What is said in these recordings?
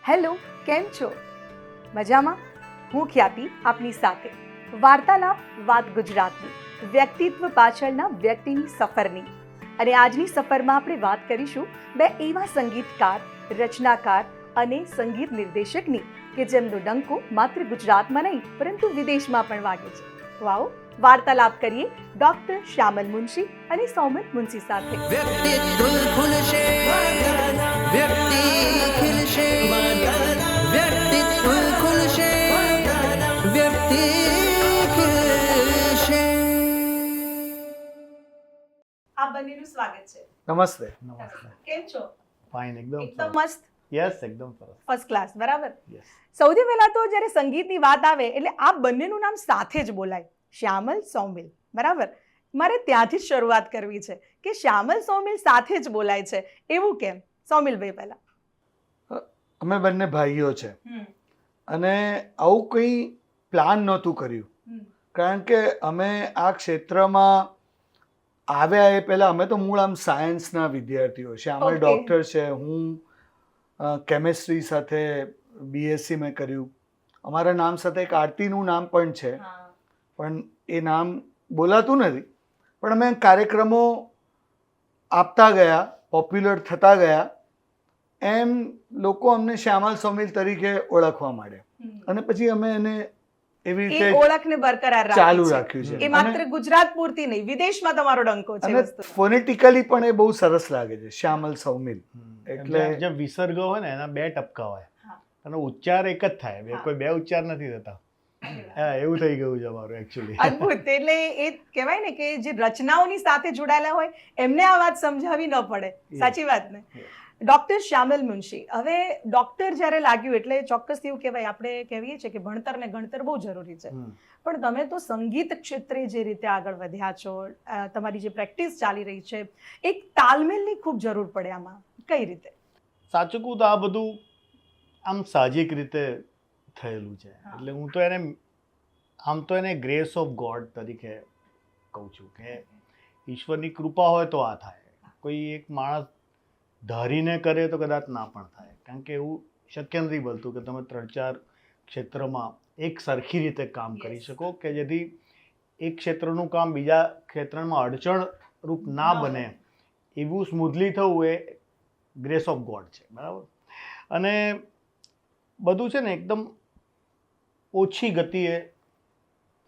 Hello, કેમ છો? મજામાં? હું ખ્યાતિ આપની સાથે વાર્તાલાપ વાત ગુજરાતની વ્યક્તિત્વ પાછળના વ્યક્તિની સફરની. અને આજની સફરમાં આપણે વાત કરીશું બે એવા સંગીતકાર, રચનાકાર અને સંગીત નિર્દેશકની કે જેમનો ડંકો માત્ર ગુજરાતમાં નહીં પરંતુ વિદેશમાં પણ વાગે છે. તો આવો વાર્તાલાપ કરીએ ડોક્ટર શ્યામલ મુનશી અને સૌમલ મુનશી સાથે. વ્યક્તિત્વ ખુલશે, વ્યક્તિ ખિલશે, વ્યક્તિત્વ ખુલશે, વ્યક્તિ ખિલશે. આપ બંનેનું સ્વાગત છે. નમસ્તે. કેમ છો? ફાઇન, એકદમ મસ્ત, યસ, એકદમ સરસ. ફર્સ્ટ ક્લાસ, બરાબર. યસ. સૌથી પહેલા તો જ્યારે સંગીતની વાત આવે એટલે આ બંનેનું નામ સાથે જ બોલાય, શ્યામલ સૌમિલ, બરાબર. મારે ત્યાંથી જ શરૂઆત કરવી છે કે શ્યામલ સૌમિલ સાથે જ બોલાય છે, એવું કેમ? સૌમિલભાઈ પહેલા. અમે બંને ભાઈઓ છે અને આવું કંઈ પ્લાન નહોતું કર્યું, કારણ કે અમે આ ક્ષેત્રમાં આવ્યા એ પહેલાં અમે તો મૂળ આમ સાયન્સના વિદ્યાર્થીઓ. શ્યામલ Okay. ડૉક્ટર છે, હું કેમેસ્ટ્રી સાથે બીએસસી મેં કર્યું. અમારા નામ સાથે એક આરતીનું નામ પણ છે, પણ એ નામ બોલાતું નથી. પણ અમે કાર્યક્રમો આપતા ગયા, પોપ્યુલર થતા ગયા, એમ લોકો અમને શ્યામલ સૌમિલ તરીકે ઓળખવા માંડ્યા અને પછી અમે એને એવી એ રીતે ઓળખને બરકરાર ચાલુ રાખી રાખ્યું છે. છે. એ માત્ર ગુજરાત પૂરતી નહીં, વિદેશમાં તમારો ડંકો છે અને વસ્તુ. ફોનેટિકલી પણ એ બહુ સરસ લાગે છે, શ્યામલ સૌમિલ. એટલે એટલે જે વિસર્ગ હોય ને એના બે ટપકા હોય હા. અને ઉચ્ચાર એક જ થાય, હા. કોઈ બે ઉચ્ચાર નથી થતા. હા, એવું થઈ ગયું છે અમારું એકચ્યુઅલી. અદ્ભુત. એટલે એ કહેવાય ને કે જે રચનાઓની સાથે જોડાયેલા હોય એમને આ વાત સમજાવવી ન પડે. સાચી વાત ને? ડોક્ટર શ્યામલ મુનશી, હવે ડોક્ટર જ્યારે લાગ્યું એટલે ચોક્કસથી એવું કહેવાય, આપણે કહેવીએ છીએ કે ભણતર ને ગણતર બહુ જરૂરી છે, પણ તમે તો સંગીત ક્ષેત્રે જે રીતે આગળ વધ્યા છો, તમારી જે પ્રેક્ટિસ ચાલી રહી છે, એક તાલમેલની ખૂબ જરૂર પડે આમાં. કઈ રીતે? સાચું કહું તો આ બધું આમ સાહજિક રીતે થયેલું છે. હા. એટલે હું તો એને આમ તો એને ગ્રેસ ઓફ ગોડ તરીકે કહું છું કે ઈશ્વરની કૃપા હોય તો આ થાય. કોઈ એક માણસ ધારીને કરે તો કદાચ ના પણ થાય, કારણ કે એવું શક્ય નથી બનતું કે તમે 3-4 ક્ષેત્રમાં એક સરખી રીતે કામ કરી શકો કે જેથી એક ક્ષેત્રનું કામ બીજા ક્ષેત્રમાં અડચણરૂપ ના બને એવું સ્મૂથલી થવું એ ગ્રેસ ઓફ ગોડ છે, બરાબર. અને બધું છે ને એકદમ ઓછી ગતિએ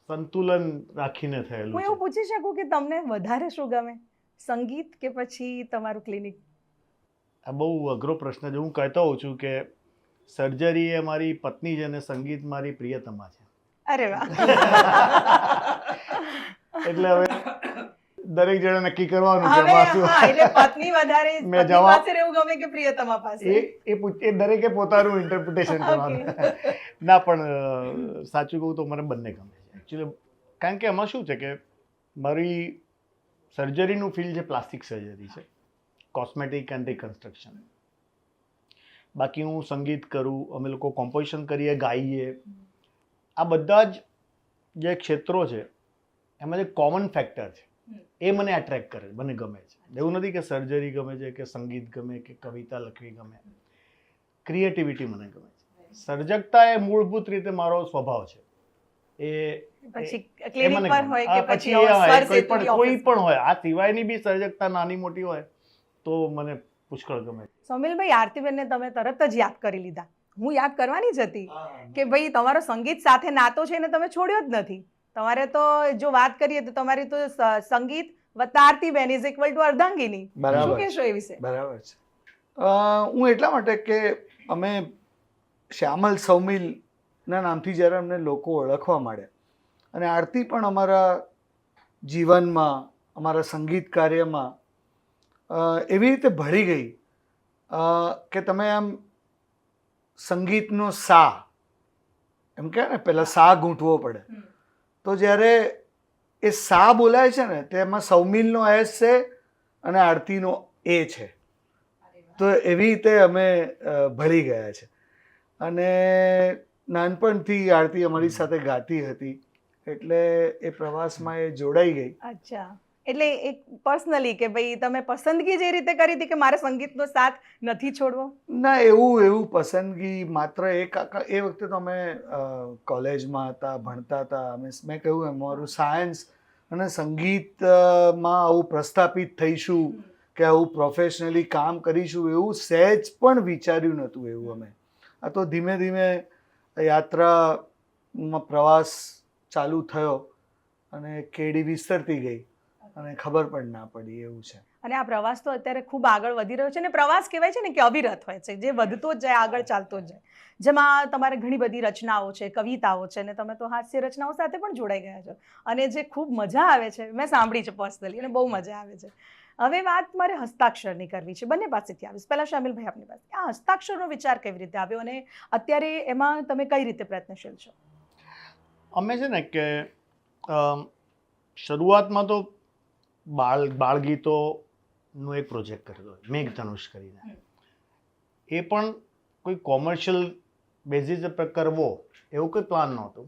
સંતુલન રાખીને થયેલું હું એવું છે. પૂછી શકું કે તમને વધારે શું ગમે, સંગીત કે પછી તમારું ક્લિનિક? આ બહુ અઘરો પ્રશ્ન છે. હું કહેતો હોઉં છું કે સર્જરી એ મારી પત્ની છે અને સંગીત મારી પ્રિયતમા છે. અરે વાહ. એટલે હવે દરેક જણે નક્કી કરવાનું કે હવે એમાં શું. હા, એટલે પત્ની વધારે મેં પત્ની જવાબ- પાસે રહેવું ગમે કે પ્રિયતમા પાસે? એ દરેકે પોતાનું ઇન્ટરપ્રિટેશન કરવાનું. ના, પણ સાચું કહું તો મને બંને ગમે છે એકચ્યુઅલી. કારણ કે એમાં શું છે કે મારી સર્જરીનું ફિલ્ડ છે પ્લાસ્ટિક સર્જરી છે, કોસ્મેટિક એન્ડ રિકન્સ્ટ્રક્શન. બાકી હું સંગીત કરું, અમે લોકો કોમ્પોઝિશન કરીએ, ગાઈએ. આ બધા જ જે ક્ષેત્રો છે એમાં જે કોમન ફેક્ટર છે એ મને એટ્રેક્ટ કરે, મને ગમે છે. એવું નથી કે સર્જરી ગમે છે કે સંગીત ગમે કે કવિતા લખવી ગમે. ક્રિએટિવિટી મને ગમે છે. સર્જકતા એ મૂળભૂત રીતે મારો સ્વભાવ છે. એ પછી એ ક્લિનિક મને પર ગમે. હોય કે હા, પછી એ હોય, સ્વર કોઈ સેતુની પણ કોઈ ઓફિસ? પણ હોય. આ સિવાયની બી સર્જકતા નાની મોટી હોય તો મને પુષ્કળ ગમે. સૌમિલભાઈ, આરતીબેનને તમે તરત જ યાદ કરી લીધા. હું યાદ કરવાની જ હતી કે ભાઈ તમારો સંગીત સાથે નાતો છે ને તમે છોડ્યો જ નથી. તમારે તો જો વાત કરીએ તો તમારી તો સંગીત વત્તા આરતીબેન ઇઝ ઇક્વલ ટુ અર્ધાંગિની. બરાબર શું છે. કહેશો એ વિશે? બરાબર છે. હું એટલા માટે કે અમે શ્યામલ સૌમિલના નામથી જ્યારે અમને લોકો ઓળખવા માંડ્યા અને આરતી પણ અમારા જીવનમાં, અમારા સંગીત કાર્યમાં એવી રીતે ભળી ગઈ કે તમે આમ સંગીતનો સા એમ કહે ને, પહેલાં સા ગૂંથવો પડે, તો જ્યારે એ સા બોલાય છે ને તેમાં સૌમિલનો એસ છે અને આરતીનો એ છે. તો એવી રીતે અમે ભળી ગયા છે. અને નાનપણથી આરતી અમારી સાથે ગાતી હતી એટલે એ પ્રવાસમાં એ જોડાઈ ગઈ. અચ્છા, એટલે એક પર્સનલી કે ભાઈ તમે પસંદગી જે રીતે કરી હતી કે મારે સંગીતનો સાથ નથી છોડવો? ના, એવું પસંદગી માત્ર એ વખતે તો અમે કોલેજમાં હતા, ભણતા હતા. મેં કહ્યું એમ મારું સાયન્સ અને સંગીતમાં આવું પ્રસ્થાપિત થઈશું કે આવું પ્રોફેશનલી કામ કરીશું એવું સહેજ પણ વિચાર્યું નહોતું. એવું અમે આ તો ધીમે ધીમે યાત્રામાં પ્રવાસ ચાલુ થયો અને કેડી વિસ્તરતી ગઈ અને ખબર પણ ના પડી. એવું છે. અને આ પ્રવાસ તો અત્યારે ખૂબ આગળ વધી રહ્યો છે અને પ્રવાસ કહેવાય છે ને કે અવિરત હોય છે, જે વધતો જ જાય, આગળ ચાલતો જ જાય. જેમાં તમારે ઘણી બધી રચનાઓ છે, કવિતાઓ છે, અને તમે તો હાસ્ય રચનાઓ સાથે પણ જોડાઈ ગયા છો અને જે ખૂબ મજા આવે છે, મેં સાંભળી છે પર્સનલી અને બહુ મજા આવે છે. હવે વાત મારે હસ્તાક્ષરની કરવી છે. બંને પાસેથી આવીશ. પહેલાં શામિલભાઈ આપની પાસે, આ હસ્તાક્ષરનો વિચાર કેવી રીતે આવ્યો અને અત્યારે એમાં તમે કઈ રીતે પ્રયત્નશીલ છો? અમે છે ને કે શરૂઆતમાં તો બાળગીતોનો એક પ્રોજેક્ટ કર્યો હતો, મેઘધનુષ કરીને. એ પણ કોઈ કોમર્શિયલ બેઝિસ પર કરવો એવું કોઈ પ્લાન નહોતું.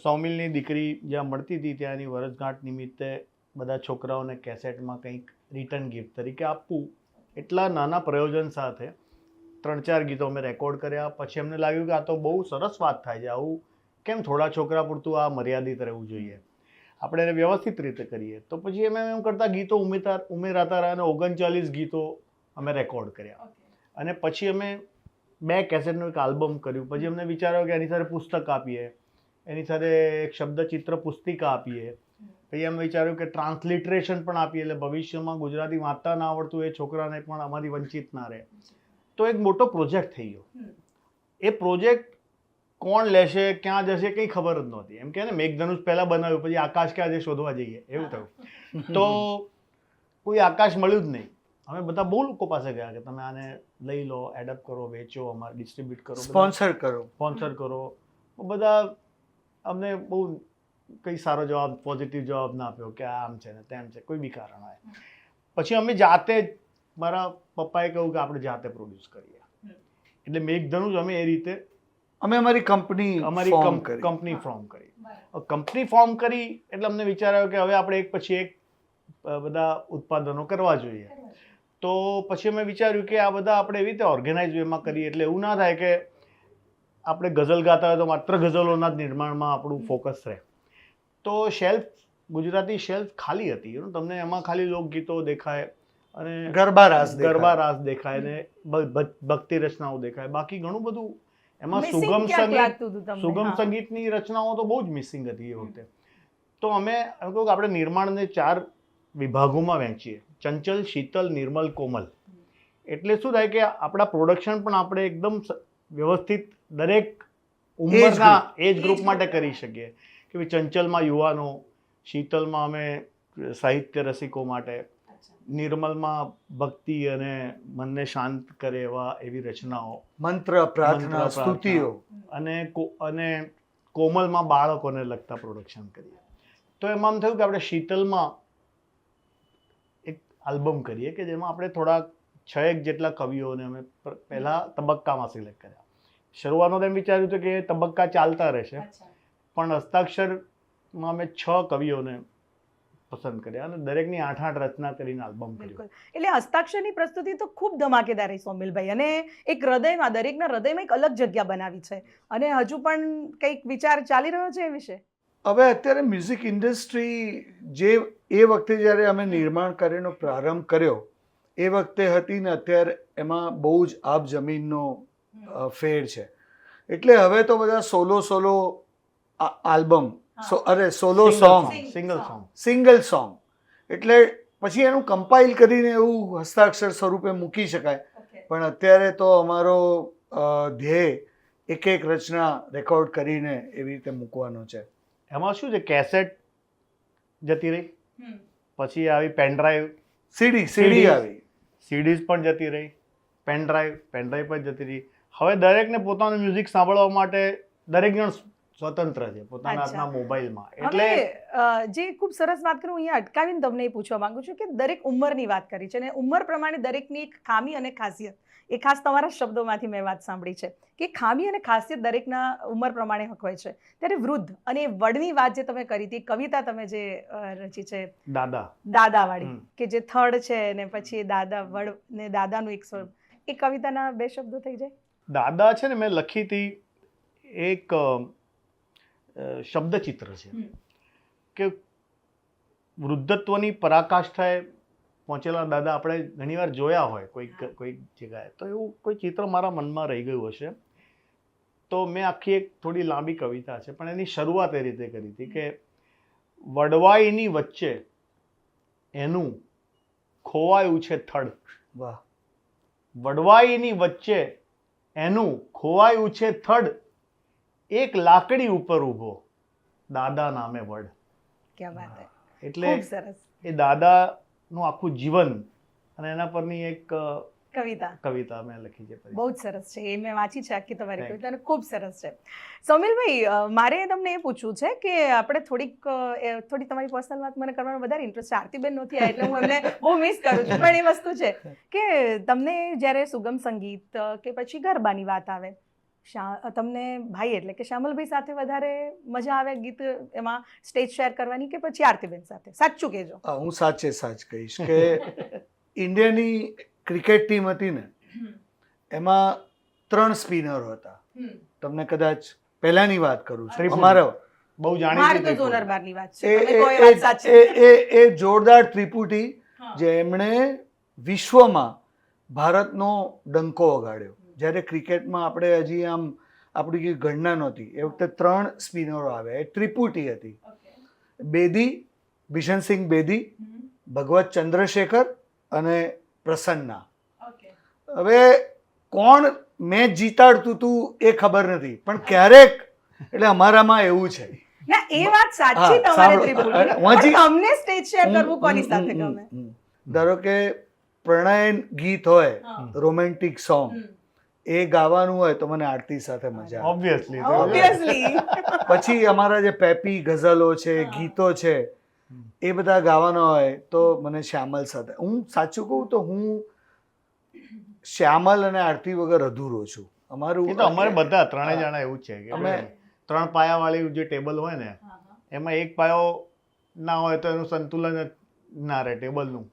સૌમિલની દીકરી જ્યાં મળતી હતી ત્યાંની વર્ષગાંઠ નિમિત્તે બધા છોકરાઓને કેસેટમાં કંઈક રિટર્ન ગિફ્ટ તરીકે આપવું, એટલા નાના પ્રયોજન સાથે 3-4 ગીતો અમે રેકોર્ડ કર્યા. પછી અમને લાગ્યું કે આ તો બહુ સરસ વાત થાય છે, આવું કેમ થોડા છોકરા પૂરતું આ મર્યાદિત રહેવું જોઈએ, આપણે એને વ્યવસ્થિત રીતે કરીએ. તો પછી અમે એમ કરતા ગીતો ઉમેરાતા રહ્યા અને 39 ગીતો અમે રેકોર્ડ કર્યા. અને પછી અમે 2 કેસેટનું એક આલ્બમ કર્યું. પછી અમને વિચાર્યો કે એની સાથે પુસ્તક આપીએ, એની સાથે એક શબ્દચિત્ર પુસ્તિકા આપીએ. પછી એમ વિચાર્યું કે ટ્રાન્સલિટરેશન પણ આપીએ, એટલે ભવિષ્યમાં ગુજરાતી વાંચતા ના આવડતું એ છોકરાને પણ આમાંથી વંચિત ના રહે. તો એક મોટો પ્રોજેક્ટ થઈ ગયો. એ પ્રોજેક્ટ કોણ લેશે, ક્યાં જશે, કંઈ ખબર જ નહોતી. એમ કે ને મેઘધનુષ પહેલાં બનાવ્યું, પછી આકાશ ક્યાં છે શોધવા જઈએ, એવું થયું. તો કોઈ આકાશ મળ્યું જ નહીં. અમે બધા બહુ લોકો પાસે ગયા કે તમે આને લઈ લો, એડપ્ટ કરો, વેચો, અમારે ડિસ્ટ્રીબ્યુટ કરો, સ્પોન્સર કરો. બધા અમને બહુ કંઈ સારો જવાબ, પોઝિટિવ જવાબ ના આપ્યો કે આમ છે ને તેમ છે, કોઈ બી કારણ હોય. પછી અમે જાતે જ, મારા પપ્પાએ કહ્યું કે આપણે જાતે પ્રોડ્યુસ કરીએ. એટલે મેઘધનુષ અમે એ રીતે અમારી કંપની ફોર્મ કરી. એટલે અમને વિચાર આવ્યો કે હવે આપણે એક પછી એક બધા ઉત્પાદનો કરવા જોઈએ. તો પછી અમે વિચાર્યું કે આ બધા આપણે એવી રીતે ઓર્ગેનાઇઝ વેમાં કરીએ એટલે એવું ના થાય કે આપણે ગઝલ ગાતા હોય તો માત્ર ગઝલોના જ નિર્માણમાં આપણું ફોકસ રહે. તો ગુજરાતી શેલ્ફ ખાલી હતી. તમને એમાં ખાલી લોકગીતો દેખાય અને ગરબા રાસ દેખાય ને ભક્તિ રચનાઓ દેખાય. બાકી ઘણું બધું એમાં સુગમ સંગીતની રચનાઓ તો બહુ જ મિસિંગ હતી એ વખતે. તો અમે કહ્યું કે આપણે નિર્માણને 4 વિભાગોમાં વહેંચીએ: ચંચલ, શીતલ, નિર્મલ, કોમલ. એટલે શું થાય કે આપણા પ્રોડક્શન પણ આપણે એકદમ વ્યવસ્થિત દરેક ઉંમરના એજ ગ્રુપ માટે કરી શકીએ. કે ભાઈ ચંચલમાં યુવાનો, શીતલમાં અમે સાહિત્ય રસિકો માટે, નિર્મલમાં ભક્તિ અને મનને શાંત કરે એવી રચનાઓ, મંત્ર, પ્રાર્થના, સ્તુતિઓ, અને કોમલમાં બાળકોને લગતા પ્રોડક્શન કરીએ. તો એમાં આમ થયું કે આપણે શીતલમાં એક આલ્બમ કરીએ કે જેમાં આપણે થોડા 6 જેટલા કવિઓને અમે પહેલા તબક્કામાં સિલેક્ટ કર્યા. શરૂઆતમાં એમ વિચાર્યું હતું કે તબક્કા ચાલતા રહેશે, પણ હસ્તાક્ષરમાં અમે 6 કવિઓને પસંદ કર્યા અને દરેકની 8-8 રચના કરીને આલ્બમ કર્યું. એટલે હસ્તાક્ષરની પ્રસ્તુતિ તો ખૂબ ધમાકેદાર રહી સોમિલભાઈ, અને એક હૃદયમાં, દરેકના હૃદયમાં એક અલગ જગ્યા બનાવી છે. અને હજુ પણ કંઈક વિચાર ચાલી રહ્યો છે એ વિશે? હવે અત્યારે મ્યુઝિક ઇન્ડસ્ટ્રી જે એ વખતે જ્યારે અમે નિર્માણ કાર્યનો પ્રારંભ કર્યો એ વખતે હતી ને અત્યારે એમાં બહુ જ આબ જમીનનો ફેર છે. એટલે હવે તો બધા solo album, solo song, single song, એટલે પછી એનું કમ્પાઇલ કરીને એવું હસ્તાક્ષર સ્વરૂપે મૂકી શકાય. પણ અત્યારે તો અમારો ધ્યેય એક રચના રેકોર્ડ કરીને એવી રીતે મૂકવાનો છે. એમાં શું છે, કેસેટ જતી રહી, પછી આવી પેનડ્રાઈવ, સીડી આવી, સીડીઝ પણ જતી રહી, પેનડ્રાઈવ પણ જતી રહી. હવે દરેકને પોતાનું મ્યુઝિક સાંભળવા માટે દરેક જણ સ્વતંત્ર છે પોતાના હાથના મોબાઈલમાં. એટલે જે ખૂબ સરસ વાત કરું, અહીંયા અટકાવીને તમને એ પૂછવા માંગુ છું કે દરેક ઉંમરની વાત કરી છે અને ઉંમર પ્રમાણે દરેકની એક ખામી અને ખાસિયત એ ખાસ તમારા શબ્દોમાંથી મેં વાત સાંભળી છે કે ખામી અને ખાસિયત દરેકના ઉંમર પ્રમાણે હોય છે. ત્યારે વૃદ્ધ અને વડની વાત જે તમે કરી હતી, કવિતા તમે જે રચી છે દાદાવાળી, કે જે થડ છે ને પછી દાદા વડ ને દાદાનું એક સ્વર, એ કવિતાના 2 શબ્દો થઈ જાય. દાદા છે ને મેં લખી હતી, એક શબ્દચિત્ર છે કે વૃદ્ધત્વની પરાકાષ્ઠાએ પહોંચેલા દાદા આપણે ઘણીવાર જોયા હોય કોઈક જગ્યાએ, તો એવું કોઈ ચિત્ર મારા મનમાં રહી ગયું હશે. તો મેં આખી એક થોડી લાંબી કવિતા છે, પણ એની શરૂઆત એ રીતે કરી હતી કે વડવાઈની વચ્ચે એનું ખોવાયું છે થડ. વાહ. વડવાઈની વચ્ચે એનું ખોવાયું છે થડ, એક લાકડી ઉપર ઊભો દાદા નામે વડ. ક્યાં વાત હે. એટલે ખૂબ સરસ. એ દાદાનું આખું જીવન અને એના પરની એક કવિતા મેં લખી છે. બહુ જ સરસ છે, એ મેં વાંચી છે આખી તમારી Thank you. કવિતા, ખૂબ સરસ છે. સૌમિલભાઈ, મારે તમને એ પૂછવું છે કે આપણે થોડી તમારી પર્સનલ વાત મને કરવાનો વધારે ઇન્ટરેસ્ટ છે. આરતીબેન નહોતી આવ્યા એટલે હું એમને બહુ મિસ કરું છું, પણ એ વસ્તુ છે કે તમને જ્યારે સુગમ સંગીત કે પછી ગરબાની વાત આવે, તમને ભાઈ એટલે કે શ્યામલભાઈ સાથે વધારે મજા આવે ગીત એમાં સ્ટેજ શેર કરવાની કે પછી આરતીબેન સાથે? સાચું કહેજો. હું સાચ કહીશ કે ઇન્ડિયાની ક્રિકેટ ટીમ હતી ને, એમાં 3 સ્પિનરો હતા. તમને કદાચ પહેલાની વાત કરું છું, અમારા બહુ મારે તો ઝોનર બારની વાત છે, તમે કહો એ વાત સાચી. એ જોરદાર ત્રિપુટી જેમણે વિશ્વમાં ભારતનો ડંકો વગાડ્યો. જ્યારે ક્રિકેટમાં આપણે હજી આમ આપણી ગણના નહોતી, એ વખતે 3 સ્પિનરો આવ્યા. એ ત્રિપુટી હતી, બેદી, બિશનસિંહ બેદી, ભગવત ચંદ્રશેખર અને પ્રસન્ના. હવે કોણ મેચ જીતાડતું હતું એ ખબર નથી, પણ ક્યારેક એટલે અમારામાં એવું છે. ના, એ વાત સાચી તમારે ત્રિપુટી. તમને સ્ટેજ શેર કરવું કોની સાથે ગમે? ધારો કે પ્રણય ગીત હોય, રોમેન્ટિક સોંગ, એ ગાવાનું હોય તો મને આરતી સાથે મજા આવે. ઓબ્વિયસલી. પછી અમારા જે પેપી ગઝલો છે, ગીતો છે, એ બધા ગાવાના હોય તો મને શ્યામલ સાથે. હું સાચું કહું તો હું શ્યામલ અને આરતી વગર અધૂરો છું. અમારે બધા 3 જણા એવું છે કે અમે 3 પાયાવાળી જે ટેબલ હોય ને, એમાં એક પાયો ના હોય તો એનું સંતુલન જ ના રહે ટેબલનું,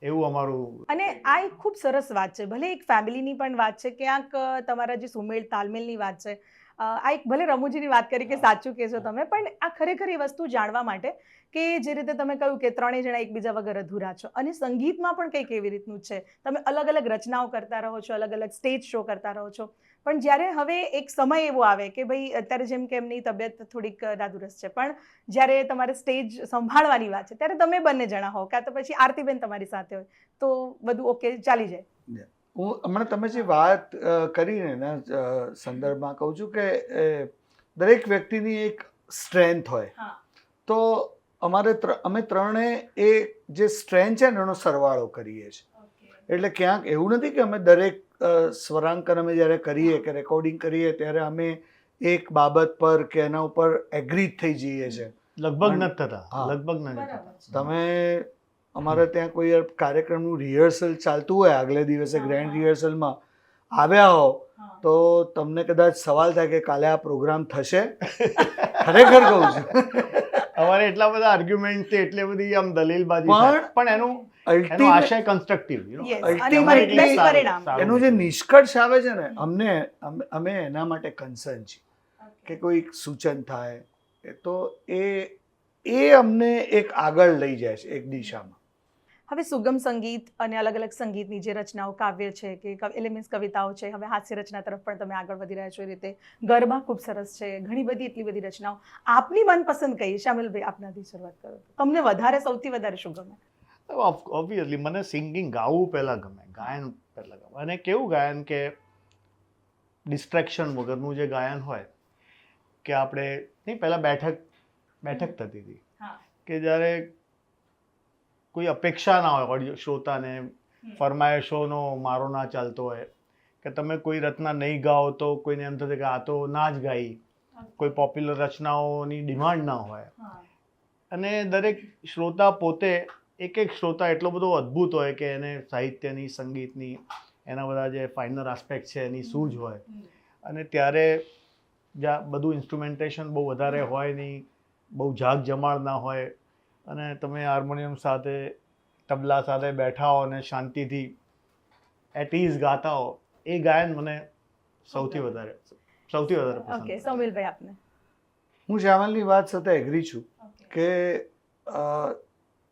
એવું અમારું. અને આ એક ખૂબ સરસ વાત છે, ભલે એક ફેમિલીની પણ વાત છે, ક્યાંક તમારા જે સુમેળ તાલમેલની વાત છે. આ એક ભલે રમૂજીની વાત કરી કે સાચું કહેશો તમે, પણ આ ખરેખર એ વસ્તુ જાણવા માટે કે જે રીતે તમે કહ્યું કે 3 જણા એકબીજા વગર અધૂરા છો, અને સંગીતમાં પણ કંઈક એવી રીતનું છે. તમે અલગ અલગ રચનાઓ કરતા રહો છો, અલગ અલગ સ્ટેજ શો કરતા રહો છો, પણ જ્યારે હવે એક સમય એવો આવે કે ભાઈ અત્યારે જેમ કે એમની તબિયત થોડીક નાદુરસ્ત છે, પણ જ્યારે તમારે સ્ટેજ સંભાળવાની વાત છે ત્યારે તમે બંને જણા હો, કાં તો પછી આરતીબેન તમારી સાથે હોય, તો બધું ઓકે ચાલી જાય. હું હમણાં તમે જે વાત કરીને એના સંદર્ભમાં કહું છું કે દરેક વ્યક્તિની એક સ્ટ્રેન્થ હોય, તો અમે 3 એ જે સ્ટ્રેન્થ છે ને એનો સરવાળો કરીએ છીએ. એટલે ક્યાંક એવું નથી કે અમે દરેક સ્વરાંકન અમે જ્યારે કરીએ કે રેકોર્ડિંગ કરીએ ત્યારે અમે એક બાબત પર કે એના ઉપર એગ્રી થઈ જઈએ છીએ. લગભગ નથી થતા. તમે અમારે ત્યાં કોઈ કાર્યક્રમનું રિહર્સલ ચાલતું હોય, આગલે દિવસે ગ્રેન્ડ રિહર્સલમાં આવ્યા હો તો તમને કદાચ સવાલ થાય કે કાલે આ પ્રોગ્રામ થશે. ખરેખર કહું છું, અમારે એટલા બધા આર્ગ્યુમેન્ટ છે, એટલી બધી આમ દલીલબાજી, પણ એનો આશય કન્સ્ટ્રક્ટિવ, એનું જે નિષ્કર્ષ આવે છે ને, અમે એના માટે કન્સર્ન છીએ કે કોઈ સૂચન થાય તો એ અમને એક આગળ લઈ જાય છે એક દિશામાં. હવે સુગમ સંગીત અને અલગ અલગ સંગીતની જે રચનાઓ, કાવ્ય છે કે એલિમેન્ટ્સ કવિતાઓ છે, હવે હાસ્ય રચના તરફ પણ તમે આગળ વધી રહ્યા છો. એ રીતે ગરબા ખૂબ સરસ છે, ઘણી બધી એટલી બધી રચનાઓ. આપની મનપસંદ કઈ? શ્યામલભાઈ, આપનાથી શરૂઆત કરો. તમને સૌથી વધારે શું ગમે? ઓબ્વિયસલી મને સિંગિંગ, ગાવું પહેલાં ગમે, ગાયન પહેલાં ગમે. અને કેવું ગાયન કે ડિસ્ટ્રેક્શન વગરનું જે ગાયન હોય, કે આપણે નહીં, પહેલાં બેઠક થતી હતી કે જ્યારે કોઈ અપેક્ષા ના હોય શ્રોતાને, ફરમાઈશોનો મારો ના ચાલતો હોય, કે તમે કોઈ રચના નહીં ગાઓ તો કોઈને એમ થશે કે આ તો ના જ ગાઈ, કોઈ પોપ્યુલર રચનાઓની ડિમાન્ડ ના હોય. અને દરેક શ્રોતા પોતે, એક શ્રોતા એટલો બધો અદ્ભુત હોય કે એને સાહિત્યની, સંગીતની એના બધા જે ફાઇનર આસ્પેક્ટ છે એની સૂઝ હોય, અને ત્યારે જ્યાં બધું ઇન્સ્ટ્રુમેન્ટેશન બહુ વધારે હોય નહીં, બહુ જાગ જમાળ ના હોય, અને તમે હાર્મોનિયમ સાથે તબલા સાથે બેઠા હો અને શાંતિથી એટ ઇઝ ગાતા હો, એ ગાયન મને સૌથી વધારે પસંદ ઓકે, સૌમિલભાઈ આપને? હું શ્યામલની વાત સાથે એગ્રી છું કે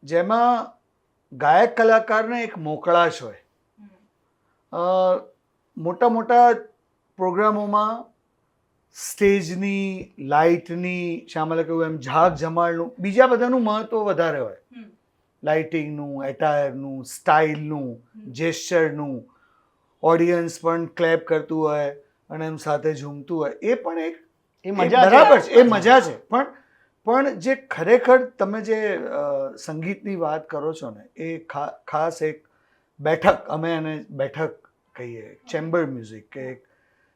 જેમાં ગાયક કલાકારને એક મોકળાશ હોય. મોટા મોટા પ્રોગ્રામોમાં સ્ટેજની, લાઇટની, શ્યામલે કહ્યું એમ ઝાગ જમાળનું, બીજા બધાનું મહત્વ વધારે હોય. લાઇટિંગનું, એટાયરનું, સ્ટાઇલનું, જેસ્ચરનું, ઓડિયન્સ પણ ક્લેપ કરતું હોય અને એમ સાથે ઝૂમતું હોય, એ પણ એક એ મજા બરાબર છે, એ મજા છે. પણ જે ખરેખર તમે જે સંગીતની વાત કરો છો ને, એ ખાસ એક બેઠક, અમે એને બેઠક કહીએ, ચેમ્બર મ્યુઝિક, કે એક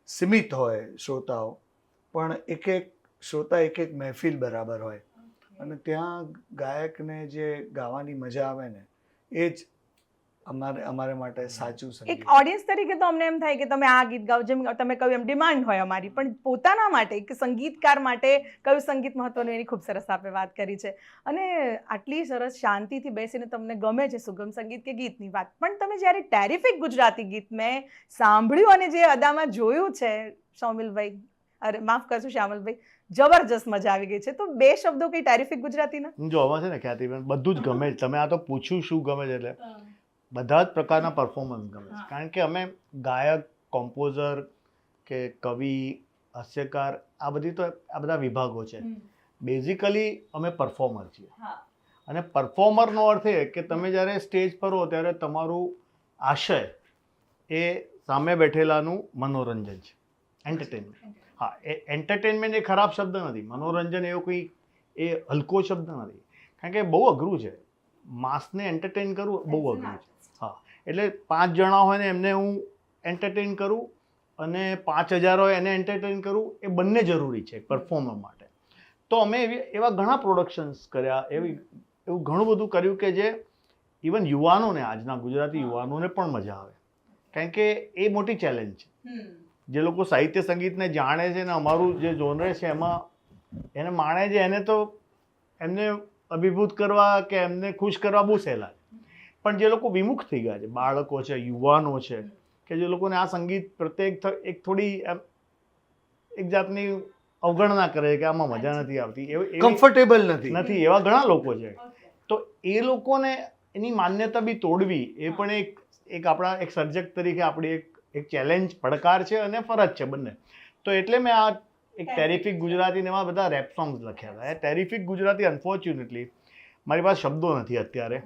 સીમિત હોય શ્રોતાઓ, પણ એક શ્રોતા એક મહેફિલ બરાબર હોય, અને ત્યાં ગાયકને જે ગાવાની મજા આવે ને, એ જ અમારે માટે સાચું સંગીત. એક ઓડિયન્સ તરીકે તો અમને એમ થાય કે તમે આ ગીત ગાઓ, જેમ તમે કહ્યું એમ ડિમાન્ડ હોય અમારી, પણ પોતાના માટે, એક સંગીતકાર માટે કયું સંગીત મહત્વનું, એની ખૂબ સરસ આપણે વાત કરી છે. અને આટલી સરસ શાંતિથી બેસીને તમને ગમે છે સુગમ સંગીત કે ગીતની વાત, પણ તમે જ્યારે ટેરિફિક ગુજરાતી ગીત મેં સાંભળ્યું અને જે અદામાં જોયું છે સૌમિલભાઈ, અરે માફ કરશું શ્યામલભાઈ, જબરજસ્ત મજા આવી ગઈ છે. તો બે શબ્દો કઈ ટેરિફિક ગુજરાતીના? જો આમાં છે ને ખ્યાતિબેન, બધું જ ગમે. તમે આ તો પૂછ્યું શું ગમે છે, એટલે બધા જ પ્રકારના પરફોર્મન્સ ગમે છે. કારણ કે અમે ગાયક, કોમ્પોઝર કે કવિ, હાસ્યકાર, આ બધા વિભાગો છે. બેઝિકલી અમે પરફોર્મર છીએ, અને પરફોર્મરનો અર્થ એ કે તમે જ્યારે સ્ટેજ પર હો ત્યારે તમારું આશય એ સામે બેઠેલાનું મનોરંજન છે, એન્ટરટેનમેન્ટ. હા, એ એન્ટરટેનમેન્ટ એ ખરાબ શબ્દ નથી, મનોરંજન એવો કોઈ એ હલકો શબ્દ નથી, કારણ કે બહુ અઘરું છે. માસને એન્ટરટેન કરવું બહુ અઘરું છે. હા, એટલે 5 જણા હોય ને એમને હું એન્ટરટેન કરું, અને 5000 હોય એને એન્ટરટેન કરું, એ બંને જરૂરી છે પરફોર્મર માટે. તો અમે એવા ઘણા પ્રોડક્શન્સ કર્યા, એવું ઘણું બધું કર્યું કે જે ઇવન યુવાનોને, આજના ગુજરાતી યુવાનોને પણ મજા આવે, કારણ કે એ મોટી ચેલેન્જ છે. જે લોકો સાહિત્ય સંગીતને જાણે છે ને અમારું જે જોનર છે એમાં એને માણે છે, એને તો એમને અભિભૂત કરવા કે એમને ખુશ કરવા બહુ સહેલા છે. પણ જે લોકો વિમુખ થઈ ગયા છે, બાળકો છે, યુવાનો છે, કે જે લોકોને આ સંગીત પ્રત્યે એક થોડી એક જાતની અવગણના કરે કે આમાં મજા નથી આવતી, કમ્ફર્ટેબલ નથી, એવા ઘણા લોકો છે. તો એ લોકોને એની માન્યતા બી તોડવી એ પણ એક આપણા એક સર્જક તરીકે આપણી એક ચેલેન્જ, પડકાર છે અને ફરજ છે બંને. તો એટલે મેં આ એક ટેરિફિક ગુજરાતી ને એમાં બધા રેપ સોંગ્સ લખ્યા હતા. એ ટેરિફિક ગુજરાતી અનફોર્ચ્યુનેટલી મારી પાસે શબ્દો નથી અત્યારે,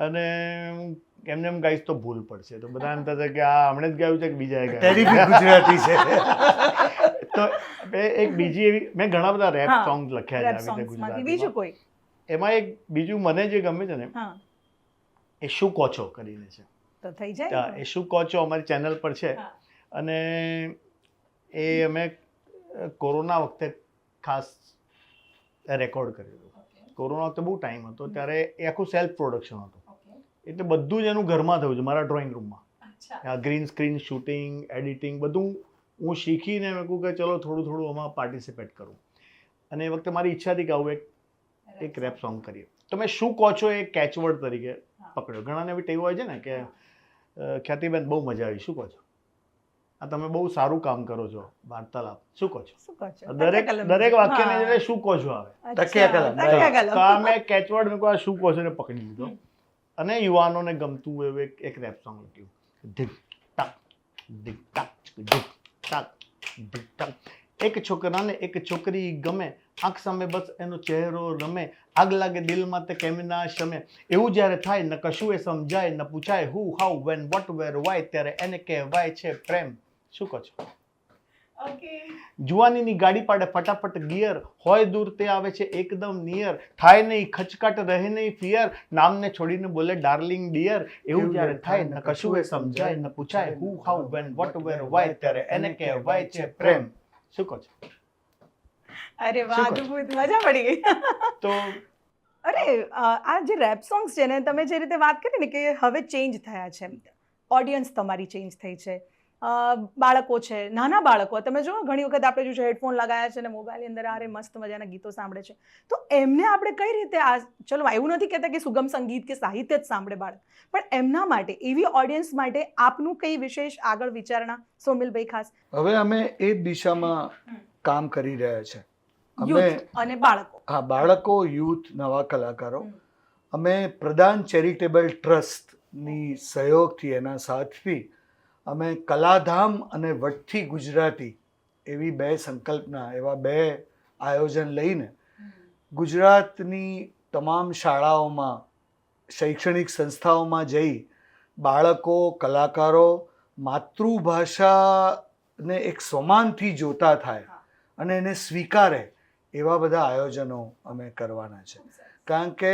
અને એમને એમ ગાઈશ તો ભૂલ પડશે, તો બધા એમ થશે કે આ હમણાં જ ગાયું છે કે બીજાએ ગાયું. ટેરિફિક ગુજરાતી છે. તો એક બીજી એવી મેં ઘણા બધા રેપ સોંગ્સ લખ્યા છે આવી રીતે ગુજરાતી. બીજું કોઈ? એમાં એક બીજું મને જે ગમે છે ને, એ શું કહો છો કરીને છે. તો થઈ જાય. એ શું કહો છો અમારી ચેનલ પર છે, અને એ અમે કોરોના વખતે ખાસ રેકોર્ડ કર્યું હતું. કોરોના વખતે બહુ ટાઈમ હતો, ત્યારે એ આખું સેલ્ફ પ્રોડક્શન હતું, એટલે બધું જ એનું ઘરમાં થયું છે, મારા ડ્રોઈંગ રૂમમાં. ગ્રીન સ્ક્રીન શૂટિંગ, એડિટિંગ બધું હું શીખીને મેં કહું કે ચલો થોડું આમાં પાર્ટિસિપેટ કરું. અને એ વખતે મારી ઈચ્છા હતી કે આવું એક રેપ સોંગ કરીએ. તો મેં શું કહો છો એ કેચવર્ડ તરીકે પકડ્યો. ઘણાને એવી ટેવ હોય છે ને કે ખ્યાતિબેન બહુ મજા આવી, શું કહો છો, આ તમે બહુ સારું કામ કરો છો, વાર્તાલાપ, શું કહો છો. દરેક વાક્યને જોડે શું કહો છો આવે. તો આ મેં કેચવર્ડ મેં કહું શું કહો છો ને પકડી લીધો, અને યુવાનોને ગમતું એવું એક રેપ સોંગ લખ્યું. ઢીક ટાક ઢીક ટાક ઢીક ટાક ઢીક ટાક. એક છોકરાને એક છોકરી ગમે, આંખ સામે બસ એનો ચહેરો રમે, આગ લાગે દિલમાં તે કેમ ના શમે. એવું જ્યારે થાય ન કશું એ સમજાય, ન પૂછાય who how when what where why, ત્યારે એને કહેવાય છે પ્રેમ. શું કહો છો. જુવાનીની ગાડી પાડે ફટાફટ ગિયર, હોય દૂર તે આવે છે એકદમ નિયર, થાય નહીં ખચકાટ રહે નહીં ફિયર, નામને છોડીને બોલે ડાર્લિંગ ડિયર. એવું જ્યારે થાય ન કશું એ સમજાય, ન પૂછાય who how when what where why, ત્યારે એને કહેવાય છે પ્રેમ. શું કહો છો. અરે વાહ, અદ્ભુત, મજા પડી ગઈ. તો અરે આ જે રેપ સોંગ્સ છે ને, તમે જે રીતે વાત કરી ને કે હવે ચેન્જ થયા છે, ઓડિયન્સ તમારી ચેન્જ થઈ છે. બાળકો છે, નાના બાળકો, તમે જો ઘણી વખત આપણે જોયું છે હેડફોન લગાવ્યા છે અને મોબાઈલની અંદર આરે મસ્ત મજાના ગીતો સાંભળે છે. તો એમને આપણે કઈ રીતે ચલો એવું નથી કહેતા કે સુગમ સંગીત કે સાહિત્ય જ સાંભળે બાળક, પણ એમના માટે, એવી ઓડિયન્સ માટે આપનું કઈ વિશેષ આગળ વિચારણા સોમિલભાઈ ખાસ? હવે અમે એ દિશામાં કામ કરી રહ્યા છે. યુથ અને બાળકો. હા, બાળકો, યુથ, નવા કલાકારો. અમે પ્રદાન ચેરિટેબલ ટ્રસ્ટની સહયોગથી, એના સાથથી અમે કલાધામ અને વટથી ગુજરાતી એવી બે સંકલ્પના, એવા બે આયોજન લઈને ગુજરાતની તમામ શાળાઓમાં, શૈક્ષણિક સંસ્થાઓમાં જઈ બાળકો, કલાકારો માતૃભાષાને એક સમાનથી જોતા થાય અને એને સ્વીકારે એવા બધા આયોજનો અમે કરવાના છે. કારણ કે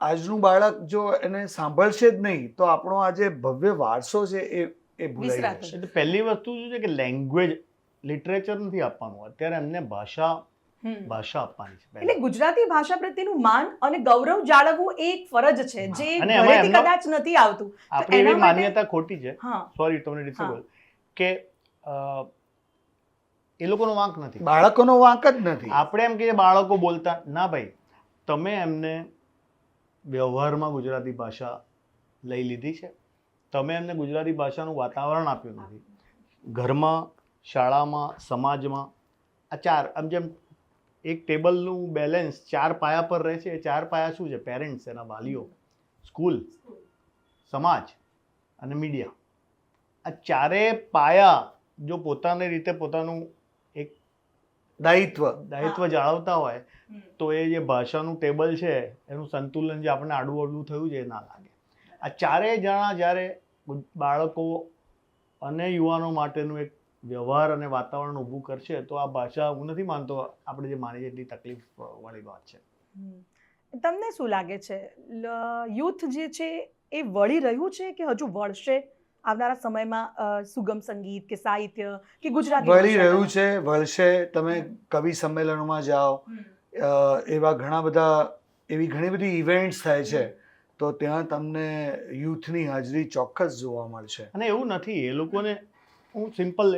આજનું બાળક જો એને સાંભળશે જ નહીં તો આપણો આ જે ભવ્ય વારસો છે એ ભૂલાઈ જશે. એટલે પહેલી વસ્તુ શું છે કે લેંગ્વેજ, લિટરેચર નથી આપવાનું, અત્યારે એમને ભાષા આપવાની છે. એટલે ગુજરાતી ભાષા પ્રત્યેનું માન અને ગૌરવ જાળવવું એ એક ફરજ છે જે અને ઘરેથી કદાચ નથી આવતું. આપણી એવી માન્યતા ખોટી છે, હા, સોરી તમને ડિસેબલ, કે એ લોકોનો વાંક નથી, બાળકોનો વાંક જ નથી. આપણે એમ કે બાળકો બોલતા ના, ભાઈ તમે એમને વ્યવહારમાં ગુજરાતી ભાષા લઈ લીધી છે, તમે એમને ગુજરાતી ભાષાનું વાતાવરણ આપ્યું નથી. ઘરમાં, શાળામાં, સમાજમાં આ ચાર, આમ જેમ એક ટેબલનું બેલેન્સ 4 પાયા પર રહે છે, એ 4 પાયા શું છે? પેરેન્ટ્સ, એના વાલીઓ, સ્કૂલ, સમાજ અને મીડિયા. આ ચારેય પાયા જો પોતાની રીતે પોતાનું એક દાયિત્વ જાળવતા હોય તો એ જે ભાષાનું ટેબલ છે એનું સંતુલન જે આપણે આડું અડવું થયું છે એ ના લાગે. આ ચારેય જણા જ્યારે બાળકો અને યુવાનો માટેનું એક વ્યવહાર અને વાતાવરણ ઊભું કરશે તો આ ભાષા, હું નથી માનતો આપણે જે માની એટલી તકલીફ વાળી વાત છે. તમને શું લાગે છે, યુથ જે છે એ વળી રહ્યું છે કે હજુ વળશે આવનારા સમયમાં સુગમ સંગીત કે સાહિત્ય કે ગુજરાતી? વળી રહ્યું છે, વળશે. તમે કવિ સંમેલનોમાં જાઓ, એવા ઘણા બધા, એવી ઘણી બધી ઇવેન્ટ્સ થાય છે તો ત્યાં તમને યુથની હાજરી ચોક્કસ જોવા મળશે. અને એવું નથી, એ લોકોને હું સિમ્પલ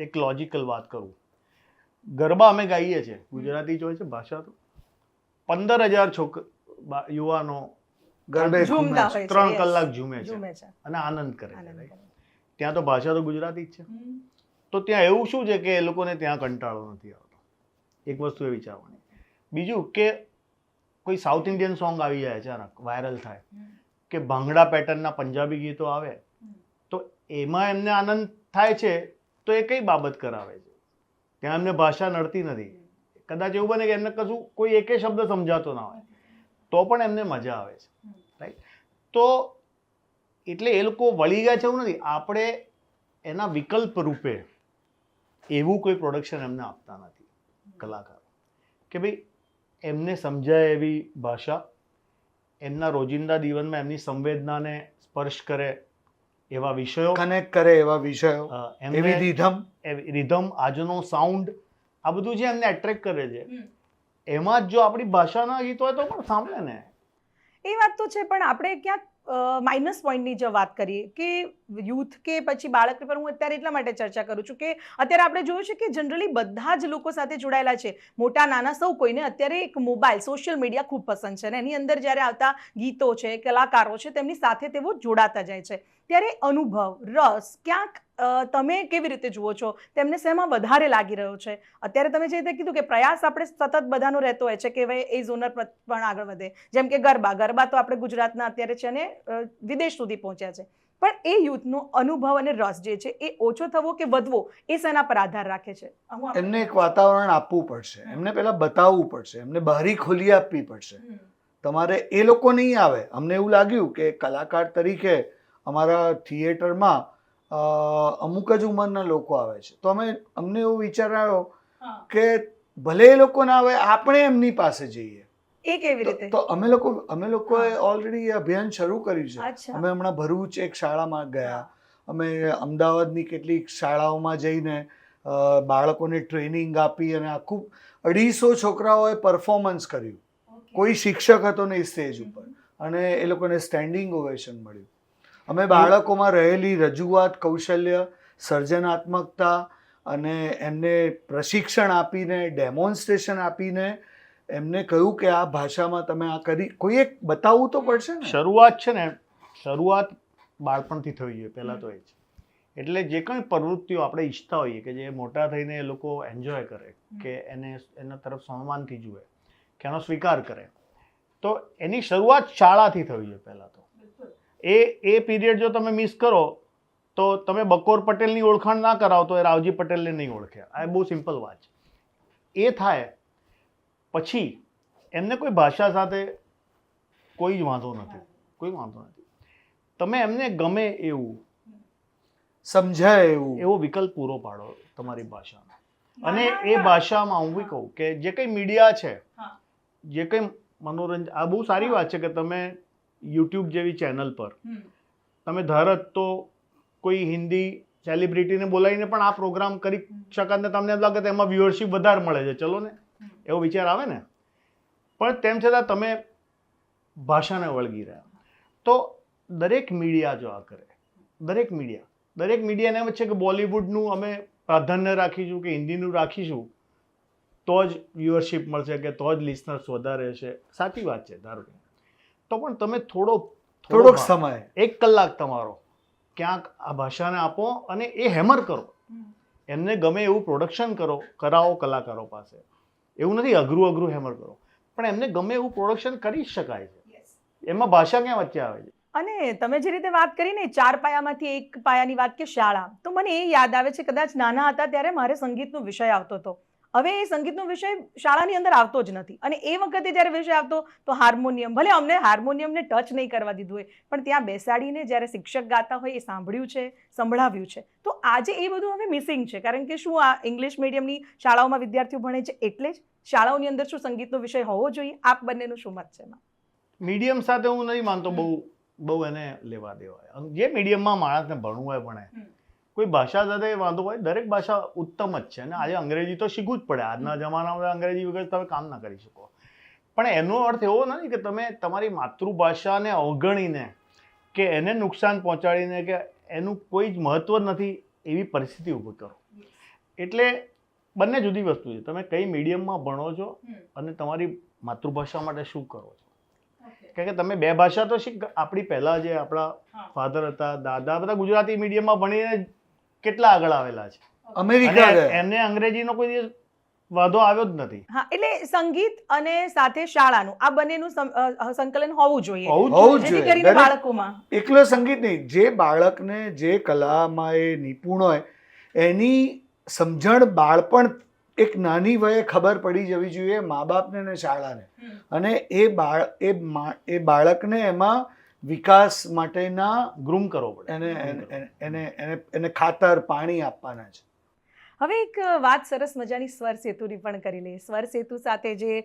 એક લોજિકલ વાત કરું. ગરબા અમે ગાઈએ છીએ, ગુજરાતી જ હોય છે ભાષા, તો 15,000 યુવાનો ગરબે 3 કલાક ઝૂમે છે અને આનંદ કરે છે. ત્યાં તો ભાષા તો ગુજરાતી જ છે. તો ત્યાં એવું શું છે કે એ લોકોને ત્યાં કંટાળો નથી આવતો? એક વસ્તુ એ વિચારવાની. બીજું કે કોઈ સાઉથ ઇન્ડિયન સોંગ આવી જાય અચાનક, વાયરલ થાય, કે ભાંગડા પેટર્નના પંજાબી ગીતો આવે તો એમાં એમને આનંદ થાય છે, તો એ કઈ બાબત કરાવે છે? ત્યાં એમને ભાષા નડતી નથી. કદાચ એવું બને કે એમને કશું કોઈ એકે શબ્દ સમજાતો ના હોય તો પણ એમને મજા આવે છે, રાઈટ? તો એટલે એ લોકો વળી ગયા છે એવું નથી. આપણે એના વિકલ્પ રૂપે એવું કોઈ પ્રોડક્શન એમને આપતા નથી કલાકારો, કે ભાઈ એમને સમજાય એવી ભાષા, એમના રોજિંદા જીવનમાં એમની સંવેદનાને સ્પર્શ કરે એવા વિષયો, કનેક્ટ કરે એવા વિષયો, એવી રિધમ, આજનો સાઉન્ડ, આ બધું જે એમને એટ્રેક્ટ કરે છે. એમાં જ જો આપણી ભાષાના ગીત હોય તો પણ સાંભળે ને. એ વાત તો છે, પણ આપણે ક્યાંક માઇનસ પોઈન્ટની જો વાત કરીએ કે યુથ કે પછી બાળક પર, હું અત્યારે એટલા માટે ચર્ચા કરું છું કે અત્યારે આપણે જોયું છે કે જનરલી બધા જ લોકો સાથે જોડાયેલા છે, મોટા નાના સૌ કોઈને અત્યારે એક મોબાઈલ, સોશિયલ મીડિયા ખૂબ પસંદ છે અને એની અંદર જ્યારે આવતા ગીતો છે, કલાકારો છે, તેમની સાથે તેઓ જોડાતા જાય છે. ત્યારે અનુભવ, રસ ક્યાંક તમે કેવી રીતે જુઓ છો? તેમને શેમાં વધારે લાગી રહ્યો છે? અત્યારે તમે જે રીતે કીધું કે પ્રયાસ આપણે સતત બધાનો રહેતો હોય છે કે ભાઈ એ ઝોનર પણ આગળ વધે, જેમ કે ગરબા તો આપણે ગુજરાતના અત્યારે છે અને વિદેશ સુધી પહોંચ્યા છે, પણ એ યુથનો અનુભવ અને રસ જે છે એ ઓછો થવો કે વધવો એ શેના પર આધાર રાખે છે? એમને એક વાતાવરણ આપવું પડશે, એમને પહેલા બતાવવું પડશે, એમને બારી ખોલી આપવી પડશે. તમારે એ લોકો નહીં આવે. અમને એવું લાગ્યું કે કલાકાર તરીકે અમારા થિયેટરમાં અમુક જ ઉંમરના લોકો આવે છે, તો અમને એવો વિચાર આવ્યો કે ભલે એ લોકો ના આવે, આપણે એમની પાસે જઈએ. એ કેવી રીતે? તો અમે લોકોએ ઓલરેડી અભિયાન શરૂ કર્યું છે. અમે હમણાં ભરૂચ એક શાળામાં ગયા, અમે અમદાવાદની કેટલીક શાળાઓમાં જઈને બાળકોને ટ્રેનિંગ આપી અને આખું 250 છોકરાઓએ પરફોર્મન્સ કર્યું. કોઈ શિક્ષક હતો નહીં સ્ટેજ ઉપર અને એ લોકોને સ્ટેન્ડિંગ ઓવેશન મળ્યું. અમે બાળકોમાં રહેલી રજૂઆત કૌશલ્ય, સર્જનાત્મકતા અને એમને પ્રશિક્ષણ આપીને, ડેમોન્સ્ટ્રેશન આપીને એમને કહ્યું કે આ ભાષામાં તમે આ કરી, કોઈ એક બતાવવું તો પડશે ને. શરૂઆત બાળપણથી થવી જોઈએ પહેલાં તો એ જ. એટલે જે કંઈ પ્રવૃત્તિઓ આપણે ઈચ્છતા હોઈએ કે જે મોટા થઈને એ લોકો એન્જોય કરે, કે એના તરફ સન્માનથી જુએ, કે એનો સ્વીકાર કરે, તો એની શરૂઆત શાળાથી થવી જોઈએ પહેલાં તો. એ પીરિયડ જો તમે મિસ કરો તો તમે બકોર પટેલની ઓળખાણ ના કરાવો તો એ રાવજી પટેલને નહીં ઓળખે. આ બહુ સિમ્પલ વાત છે. એ થાય પછી એમને કોઈ ભાષા સાથે કોઈ જ વાંધો નથી. તમે એમને ગમે એવું, સમજાય એવું એવો વિકલ્પ પૂરો પાડો તમારી ભાષાનો. અને એ ભાષામાં હું બી કહું કે જે કંઈ મીડિયા છે, જે કંઈ મનોરંજન, આ બહુ સારી વાત છે કે તમે યુટ્યુબ જેવી ચેનલ પર તમે ધારત તો કોઈ હિન્દી સેલિબ્રિટીને બોલાવીને પણ આ પ્રોગ્રામ કરી શકત ને તમને એમ લાગે કે એમાં વ્યુઅરશિપ વધારે મળે છે, ચલો ને, એવો વિચાર આવે ને. પણ તેમ છતાં તમે ભાષાને વળગી રહ્યા. તો દરેક મીડિયા જો આ કરે, દરેક મીડિયાને એમ છે કે બોલિવૂડનું અમે પ્રાધાન્ય રાખીશું કે હિન્દીનું રાખીશું તો જ વ્યુઅરશિપ મળશે, કે તો જ લિસનર્સ વધારે છે. સાચી વાત છે, ધારો કે તો પણ તમે થોડોક સમય, 1 કલાક તમારો ક્યાંક આ ભાષાને આપો અને એ હેમર કરો. એમને ગમે એવું પ્રોડક્શન કરાવો કલાકારો પાસે. એવું નથી અઘરું હેમર કરો, પણ એમને ગમે એવું પ્રોડક્શન કરી શકાય છે. એમાં ભાષા ક્યાં વચ્ચે આવે છે? અને તમે જે રીતે વાત કરી ને 4 પાયામાંથી એક પાયાની વાત કે શાળા, તો મને એ યાદ આવે છે, કદાચ નાના હતા ત્યારે મારે સંગીતનો વિષય આવતો હતો. હવે એ સંગીતનો વિષય શાળાની અંદર આવતો જ નથી. અને એ વખતે જ્યારે વિષય આવતો તો હાર્મોનિયમ, ભલે અમને હાર્મોનિયમને ટચ નહીં કરવા દીધું હોય, પણ ત્યાં બેસાડીને જ્યારે શિક્ષક ગાતા હોય એ સાંભળ્યું છે, સંભળાવ્યું છે. તો આજે એ બધું હવે મિસિંગ છે. કારણ કે શું આ ઇંગ્લિશ મીડિયમની શાળાઓમાં વિદ્યાર્થીઓ ભણે છે એટલે જ શાળાઓની અંદર શું સંગીતનો વિષય હોવો જોઈએ? આપ બંનેનું શું મત છે? મીડિયમ સાથે હું નથી માનતો બહુ એને લેવા દેવાય. જે મીડિયમમાં માણસને ભણવું હોય ભણે, કોઈ ભાષા સાથે વાંધો હોય, દરેક ભાષા ઉત્તમ જ છે. અને આજે અંગ્રેજી તો શીખવું જ પડે. આજના જમાનામાં અંગ્રેજી વગર તમે કામ ના કરી શકો. પણ એનો અર્થ એવો નથી કે તમે તમારી માતૃભાષાને અવગણીને કે એને નુકસાન પહોંચાડીને કે એનું કોઈ જ મહત્વ નથી એવી પરિસ્થિતિ ઊભી કરો. એટલે બંને જુદી વસ્તુ છે. તમે કઈ મીડિયમમાં ભણો છો અને તમારી માતૃભાષા માટે શું કરો છો. કારણ કે તમે 2 ભાષા તો આપણી પહેલાં જે આપણા ફાધર હતા, દાદા, બધા ગુજરાતી મીડિયમમાં ભણીને કેટલા આગળ આવેલા છે. અમેરિકા એમને અંગ્રેજીનો કોઈ દિવસ વાંધો આવ્યો જ નથી. હા, એટલે સંગીત અને સાથે શાળાનું આ બંનેનું સંકલન હોવું જોઈએ. જેથી કરીને બાળકોમાં એકલો સંગીત નહીં, જે બાળકને જે કલામાં એ નિપુણ હોય એની સમજણ બાળપણ એક નાની વયે ખબર પડી જવી જોઈએ મા બાપને ને શાળાને. અને એ બાળકને એમાં વિકાસ માટેના ગ્રૂમ કરવો પડે, એને ખાતર પાણી આપવાના છે. હવે એક વાત સરસ મજાની સ્વર સેતુની પણ કરી લઈએ. સ્વર સેતુ સાથે જે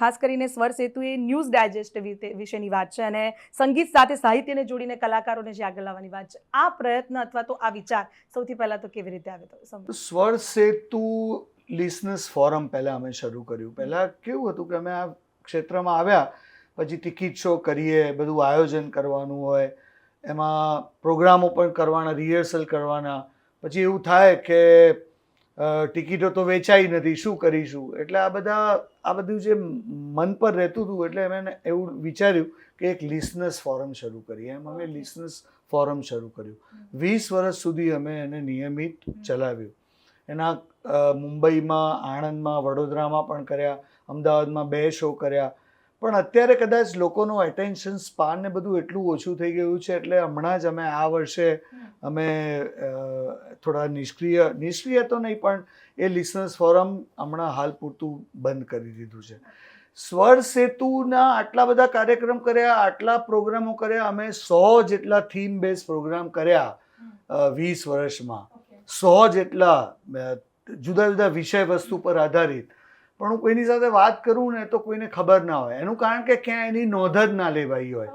ખાસ કરીને સ્વર સેતુ એ ન્યૂઝ ડાયજેસ્ટ વિશેની વાત છે અને સંગીત સાથે સાહિત્યને જોડીને કલાકારોને જે આગળ લાવવાની વાત છે. આ પ્રયત્ન અથવા તો આ વિચાર સૌથી પહેલા તો કેવી રીતે આવ્યો? સ્વર સેતુ લિસનર્સ ફોરમ પહેલાં અમે શરૂ કર્યું. પહેલાં કેવું હતું કે અમે આ ક્ષેત્રમાં આવ્યા પછી ટિકિટ શો કરીએ, બધું આયોજન કરવાનું હોય, એમાં પ્રોગ્રામો પણ કરવાના, રિહર્સલ કરવાના. પછી એવું થાય કે ટિકિટો તો વેચાઈ નથી, શું કરીશું? એટલે આ બધું જે મન પર રહેતું હતું એટલે અમે એવું વિચાર્યું કે એક લિસનર્સ ફોરમ શરૂ કરીએ. એમ અમે લિસનર્સ ફોરમ શરૂ કર્યું. 20 વર્ષ સુધી અમે એને નિયમિત ચલાવ્યું. એના મુંબઈમાં, આણંદમાં, વડોદરામાં પણ કર્યા, અમદાવાદમાં 2 શો કર્યા. પણ અત્યારે કદાચ લોકોનું એટેન્શન સ્પાન ને બધું એટલું ઓછું થઈ ગયું છે એટલે હમણાં જ અમે આ વર્ષે અમે થોડા નિષ્ક્રિય તો નહીં પણ એ લિસનર્સ ફોરમ હમણાં હાલ પૂરતું બંધ કરી દીધું છે. સ્વર સેતુના આટલા બધા કાર્યક્રમ કર્યા, આટલા પ્રોગ્રામો કર્યા. અમે 100 જેટલા થીમ બેઝ પ્રોગ્રામ કર્યા 20 વર્ષમાં. 100 જેટલા જુદા જુદા વિષય વસ્તુ પર આધારિત. પણ હું કોઈની સાથે વાત કરું ને તો કોઈને ખબર ના હોય. એનું કારણ કે ક્યાં એની નોંધ જ ના લેવાઈ હોય.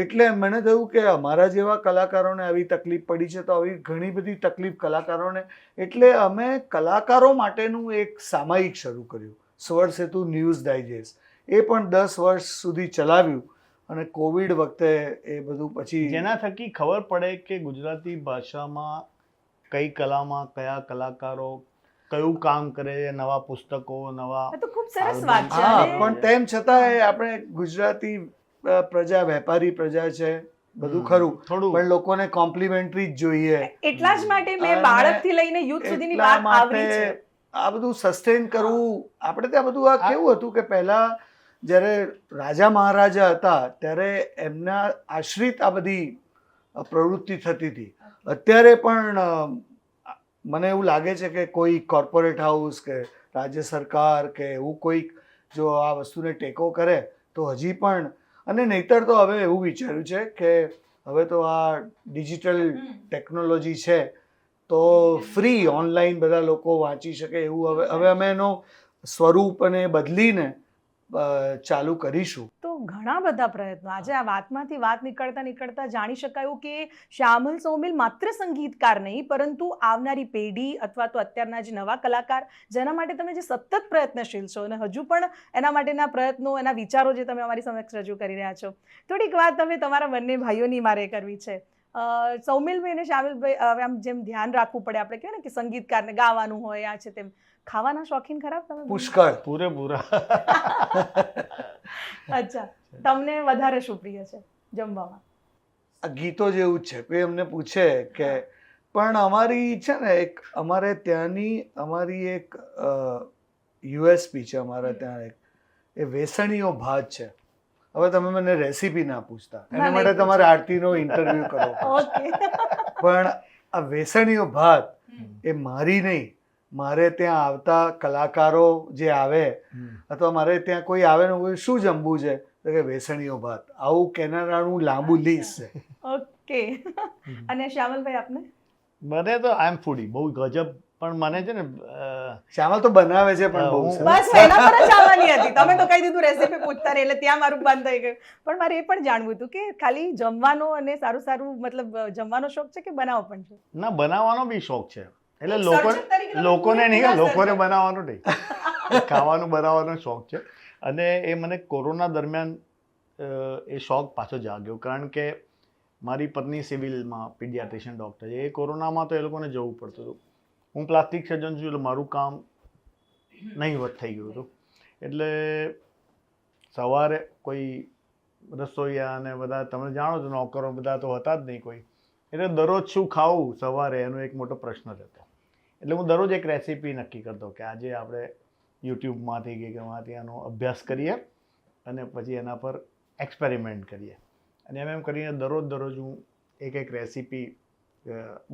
એટલે મને થયું કે અમારા જેવા કલાકારોને આવી તકલીફ પડી છે તો આવી ઘણી બધી તકલીફ કલાકારોને, એટલે અમે કલાકારો માટેનું એક સામાયિક શરૂ કર્યું, સ્વર સેતુ ન્યૂઝ ડાયજેસ્ટ. એ પણ 10 વર્ષ સુધી ચલાવ્યું અને કોવિડ વખતે એ બધું પછી જેના થકી ખબર પડે કે ગુજરાતી ભાષામાં કઈ કલામાં કયા કલાકારો કયું કામ કરે છે, નવા પુસ્તકો નવા આ તો ખૂબ સરસ વાત છે. હા અને પણ તેમ છતાંય આપણે ગુજરાતી પ્રજા વેપારી પ્રજા છે બધું ખરું, થોડું પણ લોકોને કોમ્પ્લિમેન્ટરી જ જોઈએ. એટલા જ માટે મેં અને બાળકથી લઈને યુથ સુધીની એટલા વાત આવરી છે. માટે આ બધું સસ્ટેન કરવું આપણે ત્યાં બધું આ કેવું હતું કે પહેલા જ્યારે રાજા મહારાજા હતા ત્યારે એમના આશ્રિત આ બધી પ્રવૃત્તિ થતી હતી. અત્યારે પણ મને એવું લાગે છે કે કોઈ કોર્પોરેટ હાઉસ કે રાજ્ય સરકાર કે એવું કોઈક જો આ વસ્તુને ટેકો કરે તો હજી પણ, અને નહીતર તો હવે એવું વિચાર્યું છે કે હવે તો આ ડિજિટલ ટેકનોલોજી છે તો ફ્રી ઓનલાઈન બધા લોકો વાંચી શકે એવું હવે અમે એનો સ્વરૂપ અને બદલીને ચાલુ કરીશું. તો ઘણા બધા પ્રયત્નો આજે આ વાતમાંથી વાત નીકળતા જાણી શકાયું કે શ્યામલ સૌમિલ માત્ર સંગીતકાર નહીં પરંતુ આવનારી પેઢી અથવા તો અત્યારના જે નવા કલાકાર જેના માટે તમે જે સતત પ્રયત્નશીલ છો અને હજુ પણ એના માટેના પ્રયત્નો એના વિચારો જે તમે અમારી સમક્ષ રજૂ કરી રહ્યા છો. થોડીક વાત હવે તમારા બંને ભાઈઓની મારે કરવી છે. સૌમિલભાઈ અને શ્યામલભાઈ હવે આમ જેમ ધ્યાન રાખવું પડે આપણે કહેવાય ને કે સંગીતકારને ગાવાનું હોય આ છે તેમ, ખાવાના શોખીન ખરા તમે? પુષ્કળ. પૂરેપૂરા. અચ્છા, તમને વધારે શું પ્રિય છે જમવામાં? આ ગીતો જેવું જ છે. કોઈ અમને પૂછે કે પણ અમારી છે ને એક અમારે ત્યાંની અમારી એક યુએસપી છે અમારા ત્યાં એક એ વેસણીઓ ભાત છે. હવે તમે મને રેસીપી ના પૂછતા, એના માટે તમારે આરતીનો ઇન્ટરવ્યુ કરવો પડશે. પણ આ વેસણીઓ ભાત એ મારી નહીં, મારે ત્યાં આવતા કલાકારો જે આવે અથવા મારે ત્યાં કોઈ આવે ને કોઈ શું જમવું છે તો કે વેસણીઓ ભાત, આવું કેનાડાનું લાંબુ લિસ્ટ છે. ઓકે. અને શ્યામલભાઈ આપને? મને તો આઈ એમ ફૂડી બહુ ગજબ, પણ મને છે ને શ્યામલ તો બનાવે છે પણ બહુ સરસ. બસ એના પર જ આવવાની હતી. તમે તો કહી દીધું રેસીપી પૂછતા રહે એટલે ત્યાં મારું બંધ થઈ ગયું. પણ મારે એ પણ જાણવું હતું કે ખાલી જમવાનો અને સારું સારું મતલબ જમવાનો શોખ છે કે બનાવો પણ છે? ના, બનાવવાનો બી શોખ છે. એટલે સર્જક તરીકે તમે લોકોને નહીં, પૂરેપૂરા લોકોને સર્જક. બનાવવાનું નહીં, ખાવાનું બનાવવાનો શોખ છે. અને એ મને કોરોના દરમિયાન એ શોખ પાછો જાગ્યો, કારણ કે મારી પત્ની સિવિલમાં પીડિયાટ્રિશિયન ડૉક્ટર છે. એ કોરોનામાં તો એ લોકોને જવું પડતું હતું. હું પ્લાસ્ટિક સર્જન છું એટલે મારું કામ નહીવત થઈ ગયું હતું. એટલે સવારે કોઈ રસોઈયા અને બધા તમે જાણો છો નોકરો બધા તો હતા જ નહીં કોઈ, એટલે દરરોજ શું ખાવું સવારે એનો એક મોટો પ્રશ્ન રહેતો. એટલે હું દરરોજ એક રેસીપી નક્કી કરતો કે આજે આપણે યુટ્યુબમાંથી કે ગમાંથી એનો અભ્યાસ કરીએ અને પછી એના પર એક્સપેરિમેન્ટ કરીએ. અને એમ કરીને દરરોજ હું એક રેસીપી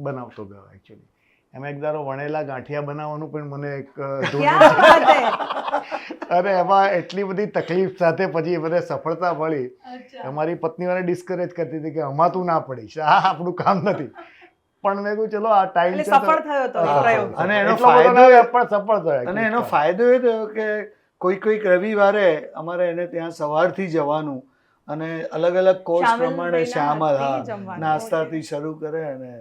બનાવતો ગયો. એકચ્યુઅલી એમાં એક ધારો વણેલા ગાંઠિયા બનાવવાનું પણ મને એક ક્યાં વાત હે! અને એમાં એટલી બધી તકલીફ સાથે પછી મને સફળતા મળી. અમારી પત્ની મને ડિસ્કરેજ કરતી હતી કે આમાં તું ના પડીશ, આ આપણું કામ નથી. પણ મેં કહ્યું ચલો આ ટાઈમ એટલે સફળ થયો તો એ પ્રયોગ. અને એનો એટલો બધો ફાયદો ના પણ સફળ થયો. અને એનો ફાયદો એ થયો કે કોઈક રવિવારે અમારે એને ત્યાં સવારથી જવાનું અને અલગ અલગ કોર્સ પ્રમાણે શ્યામલ નાસ્તાથી શરૂ કરે અને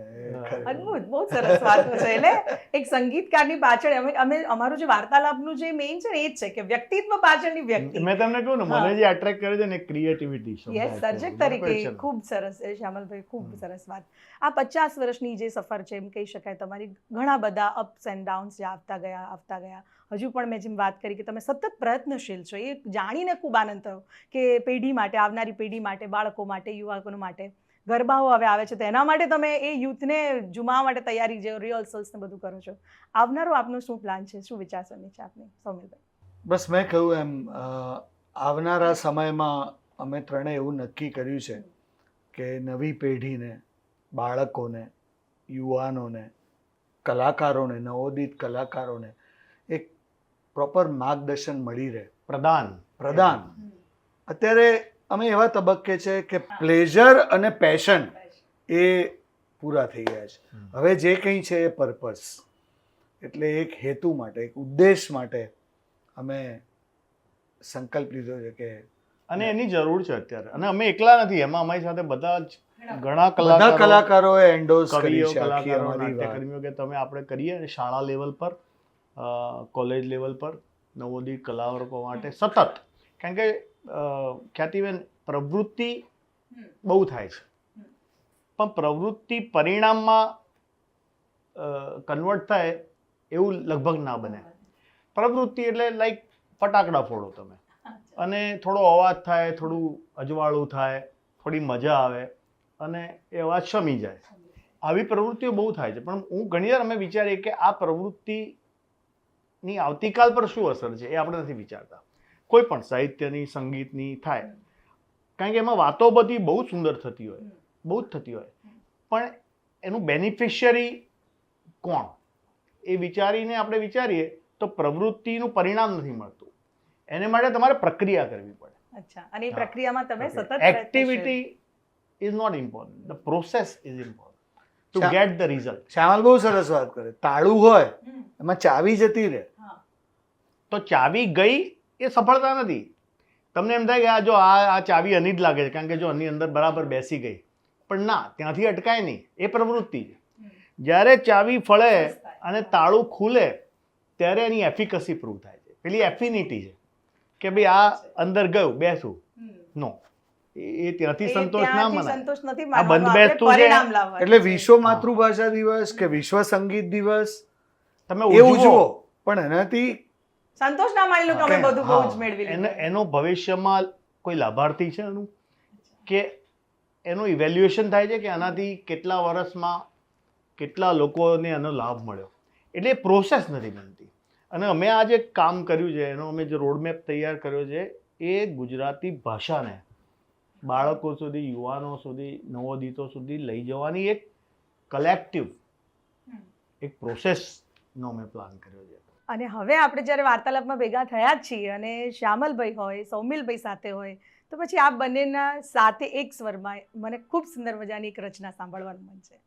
અદ્ભુત, બહુ સરસ વાત છે. એટલે એક સંગીતકારની પાછળ અમે અમારું જે વાર્તાલાપનું જે મેઇન છે ને એ જ છે કે વ્યક્તિત્વ પાછળની વ્યક્તિ. મેં તમને કહ્યું ને, મને જે અટ્રેક્ટ કરે છે ને ક્રિએટિવિટી. યસ, સર્જક તરીકે ખૂબ સરસ છે શ્યામલભાઈ, ખૂબ સરસ વાત. આ 50 વર્ષની જે સફર છે એમ કહી શકાય તમારી, ઘણા બધા અપ્સ એન્ડ ડાઉન્સ જે આવતા ગયા. હજુ પણ મેં જેમ વાત કરી કે તમે સતત પ્રયત્નશીલ છો, એ જાણીને ખૂબ આનંદ થયો કે પેઢી માટે, આવનારી પેઢી માટે, બાળકો માટે, યુવકો માટે ગરબાઓ હવે આવે છે તો એના માટે તમે એ યુથને જુમાવા માટે તૈયારી જે રિહર્સલ્સ ને બધું કરો છો. આવનારો આપનો શું પ્લાન છે, શું વિચારસરણી છે આપની, સૌમિલભાઈ? બસ મેં કહ્યું એમ આવનારા સમયમાં અમે ત્રણેય એવું નક્કી કર્યું છે કે નવી પેઢીને, બાળકોને, યુવાનોને, કલાકારોને, નવોદિત કલાકારોને એક પ્રોપર માર્ગદર્શન મળી રહે. પ્રદાન અત્યારે અમે એવા તબક્કે છે કે પ્લેઝર અને પેશન એ પૂરા થઈ ગયા છે. હવે જે કંઈ છે એ પર્પસ, એટલે એક હેતુ માટે, એક ઉદ્દેશ માટે અમે સંકલ્પ લીધો છે કે અને એની જરૂર છે અત્યારે. અને અમે એકલા નથી, એમાં અમારી સાથે બધા જ ઘણા કલાકારોએ એન્ડોર્સ કરી કવિઓ, છે આખી કલાકારો, અમારી વાત. નાટ્યકર્મીઓ કે તમે આપણે કરીએ શાળા લેવલ પર, કોલેજ લેવલ પર નવોદિત કલાકારો માટે સતત. કારણ કે ખ્યાતિબેન પ્રવૃત્તિ બહુ થાય છે, પણ પ્રવૃત્તિ પરિણામમાં કન્વર્ટ થાય એવું લગભગ ના બને. પ્રવૃત્તિ એટલે લાઈક ફટાકડા ફોડો તમે, અને થોડો અવાજ થાય, થોડું અજવાળું થાય, થોડી મજા આવે અને એ અવાજ શમી જાય. આવી પ્રવૃત્તિઓ બહુ થાય છે, પણ હું ઘણીવાર અમે વિચારીએ કે આ પ્રવૃત્તિની આવતીકાલ પર શું અસર છે એ આપણે નથી વિચારતા. કોઈ પણ સાહિત્યની, સંગીતની થાય, કારણ કે એમાં વાતો બધી બહુ સુંદર થતી હોય, બહુ જ થતી હોય, પણ એનું બેનિફિશિયરી કોણ એ વિચારીને આપણે વિચારીએ તો પ્રવૃત્તિનું પરિણામ નથી મળતું. એને માટે તમારે પ્રક્રિયા કરવી પડે. અચ્છા, અને એ પ્રક્રિયામાં તમે સતત activity is not important, the process is important to get the result. Shyamal બહુ સરસ વાત કરે. તાળું હોય એમાં ચાવી જતી રહે તો ચાવી ગઈ એ સફળતા નથી. તમને એમ થાય કે આ જો આ ચાવી આની જ લાગે છે, કારણ કે જો આની અંદર બરાબર બેસી ગઈ, પણ ના, ત્યાંથી અટકાય નહીં, એ પ્રવૃત્તિ છે. જ્યારે ચાવી ફળે અને તાળું ખુલે ત્યારે એની એફિકસી પ્રૂવ થાય છે. પેલી એફિનિટી છે કે ભાઈ આ અંદર ગયું, બેસું, નો, એ ત્યાંથી સંતોષ ના મનાય. આ બંધ બેસતું છે. એટલે વિશ્વ માતૃભાષા દિવસ કે વિશ્વ સંગીત દિવસ તમે એ ઉજવો, ઉજવો, પણ એનાથી સંતોષ ના માની લો કે અમે બધું બહુ જ મેળવી લીધું. એનો ભવિષ્યમાં કોઈ લાભાર્થી છે એનું, કે એનું ઇવેલ્યુએશન થાય છે કે આનાથી કેટલા વર્ષમાં કેટલા લોકોને એનો લાભ મળ્યો. એટલે એ પ્રોસેસ નથી બનતી. અને અમે આ જે કામ કર્યું છે, એનો અમે જે રોડમેપ તૈયાર કર્યો છે, એ ગુજરાતી ભાષાને બાળકો સુધી, યુવાનો સુધી, નવોદિતો સુધી લઈ જવાની એક કલેક્ટિવ એક પ્રોસેસનો અમે પ્લાન કર્યો છે. અને હવે આપણે જ્યારે વાર્તાલાપમાં ભેગા થયા જ છીએ અને શ્યામલભાઈ હોય, સૌમિલભાઈ સાથે હોય, તો પછી આ બંનેના સાથે એક સ્વરમાં મને ખૂબ સુંદર મજાની એક રચના સાંભળવાનું મન છે.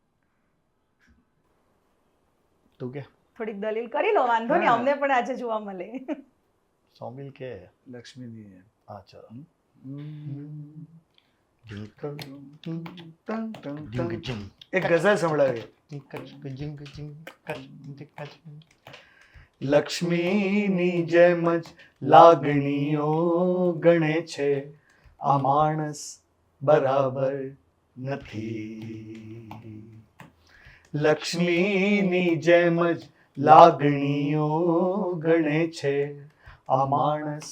તું કે થોડીક દલીલ કરી લો, વાંધો નહીં, અમને પણ આજે જોવા મળે. સૌમિલ કે લક્ષ્મીજી હા, ચલો. એક ગઝલ સંભળાવીએ. લક્ષ્મીની જેમ જ લાગણીઓ ગણે છે, આ માણસ બરાબર નથી. લક્ષ્મીની જેમ જ લાગણીઓ ગણે છે, આ માણસ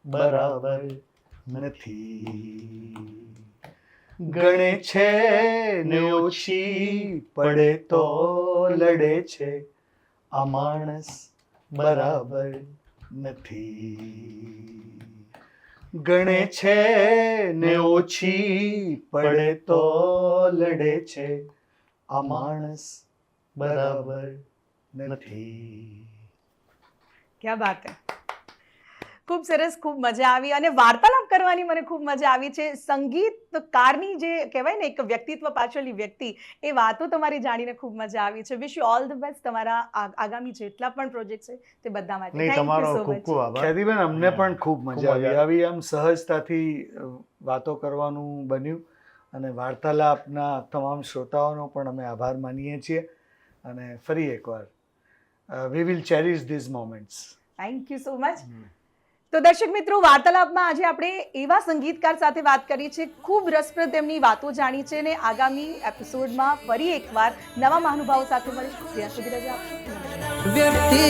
બરાબર નથી. ગણે છે ને ઓછી પડે તો લડે છે, આ માણસ બરાબર નથી. ગણે છે ને ઓછી પડે તો લડે છે, આ માણસ બરાબર નથી. ક્યાં બાત હે. ખૂબ સરસ, ખૂબ મજા આવી અને વાર્તાલાપ કરવાની મને ખૂબ મજા આવી છે. સંગીતકારની જે કહેવાય ને એક વ્યક્તિત્વ પાછળની વ્યક્તિ, એ વાતો તમારી જાણીને ખૂબ મજા આવી છે. Wish you all the best તમારા આગામી જેટલા પણ પ્રોજેક્ટ છે તે બધા માટે. નહીં, તમારો ખૂબ ખૂબ આભાર. ખ્યાતિબેન, અમને પણ ખૂબ મજા આવી. આવી આમ સહજતાથી વાતો કરવાનું બન્યું, અને વાર્તાલાપના તમામ શ્રોતાઓનો પણ અમે આભાર માનીએ છીએ. અને ફરી એકવાર we will cherish these moments. Thank you so much. તો દર્શક મિત્રો, વાર્તાલાપમાં આજે આપણે એવા સંગીતકાર સાથે વાત કરી છે, ખૂબ રસપ્રદ તેમની વાતો જાણી છે, અને આગામી એપિસોડમાં ફરી એકવાર નવા મહાનુભાવો સાથે મળીશું. ત્યાં સુધી રજા આપશો. વ્યક્તિ